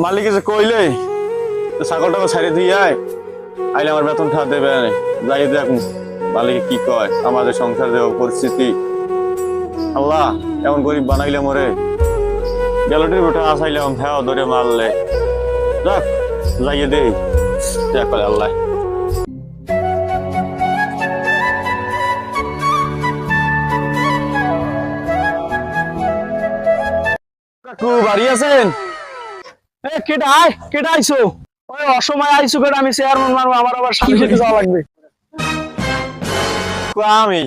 মালিক এসে কইলে ছাগলটাকে ছাড়ে দিয়ে আইলে আমার বেতন খাওয়া দেবে যাই দেখ মালিক কি কয় আমাদের সংসার দেওয়া পরিস্থিতি। আল্লাহ এমন গরিব বানাইলে মরে গেলটির বেটা আসাইলাম হ্যাঁ ধরে মারলে যাক যাইয়ে দে দেখ আল্লাহ। কাকু বাড়ি আছেন? কেটা আইছো? ওই অসময় আইছো কেটা? আমি চেয়ারম্যান মারবো, আমার আবার স্বামী সাথে যাওয়া লাগবে। আমি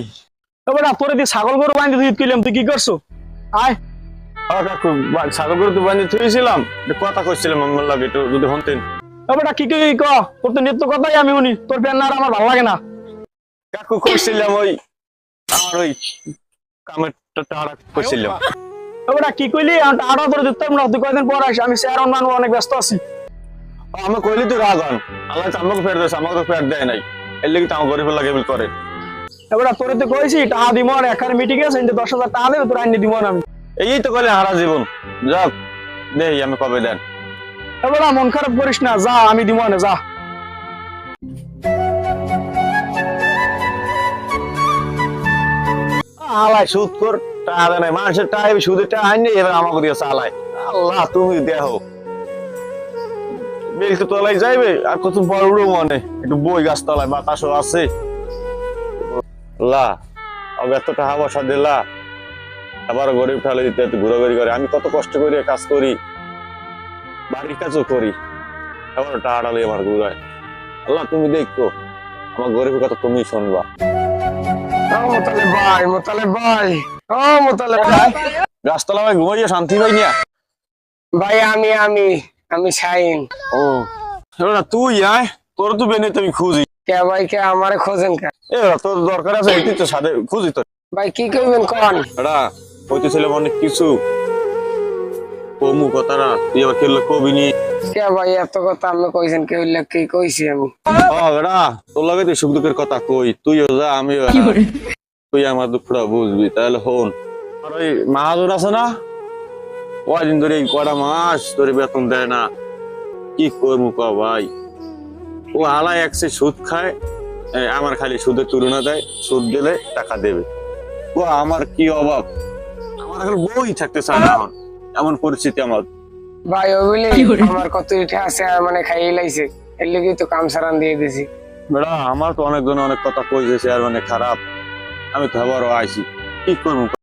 বেটা তোরে দিয়ে ছাগল গরু বান্ধি ধুই কইলাম, তুই কি করছো? আয় কাকু ছাগল গরু তো বান্ধি থুইছিলাম, কথা কইছিলাম আমার লাগে একটু যদি হনতেন। বেটা কি কি ক, তোর তো নিত্য কথাই আমি শুনি, তোর প্যান আর আমার ভালো লাগে না। কাকু কইছিলাম ওই আমার ওই কামের টাড়া কইছিলাম। বেটা কি কইলি? আড়া করে দিতাম না, তুই কয়দিন পর আসি, আমি চেয়ারম্যান মানবো, অনেক ব্যস্ত আছি। আমি কইলি তুই রাগ হন, আল্লাহ আমাকে ফের দিয়েছে, আমাকে তো ফের দেয় নাই, এর লেগে তো আমার গরিব লাগে বিল করে। এবার তোরে তো কইছি টাকা দিব না, এখানে মিটিং আছে 10,000 টাকা দেবে, তোর আইনে দিব না আমি। এই তো কইলে হারা জীবন যাক দেই আমি কবে দেন। এবার মন খারাপ করিস না, যা আমি দিব না, যা। আলাই সুদ কর টাকা দেয় নাই, মানুষের টাকা সুদের টাকা আইনি, এবার আমাকে দিয়ে চালাই। আল্লাহ তুমি দেখো বেল তো তলাই যাইবে আর কত বড় উড়ো মনে একটু বই গাছ তলায় বাতাসও আছে। আল্লাহ এত টাকা পয়সা দিলা, আবার গরিব ঠালে দিতে ঘোরাঘুরি করে, আমি কত কষ্ট করে কাজ করি, বাড়ির কাজও করি, আবার টাকা ডালে আমার ঘুরায়। আল্লাহ তুমি দেখো আমার গরিবের কথা তুমি শুনবা। মোতালেব ভাই, মোতালেব ভাই, ও মোতালেব ভাই, গাছতলা ভাই ঘুমাইয়া শান্তি পাই না ভাই। আমি আমি আমি শাইন। ও তুই আয়, তোর তো বেনে তুমি খুঁজি। কে ভাই কে আমারে খোঁজেন কে? তোর দরকার আছে একটু তো সাথে খুঁজি তোর। ভাই কি কইবেন কোন? এডা কইতেছিলাম অনেক কিছু কমু কথা না, তুই আবার কেউ কবি নি। কে ভাই এত কথা আপনি কইছেন? কে হইলে কি কইছি আমি? এডা তোর লাগে তুই সুখ দুঃখের কথা কই, তুইও যা আমিও তুই আমার দুঃখটা বুঝবি তাহলে হন। আর ওই মাহাজন আছে না, কয়দিন ধরে কয়টা মাস ধরে বেতন দেয় না, কি করবো ক ভাই। ও হালায় একসে সুদ খায়, আমার খালি সুদের তুলনা দেয়, সুদ গেলে টাকা দেবে। ও আমার কি অভাব, আমার এখন বই থাকতে চায় না, এখন এমন পরিস্থিতি আমার। ভাই ও বলে আমার কত ইটা আছে মানে খাইয়ে লাইছে, এর লাগি তো কাম সারান দিয়ে দিছি। বেড়া আমার তো অনেকজন অনেক কথা কইছে, আর মানে খারাপ, আমি তো আবারও আইছি, কি করবো।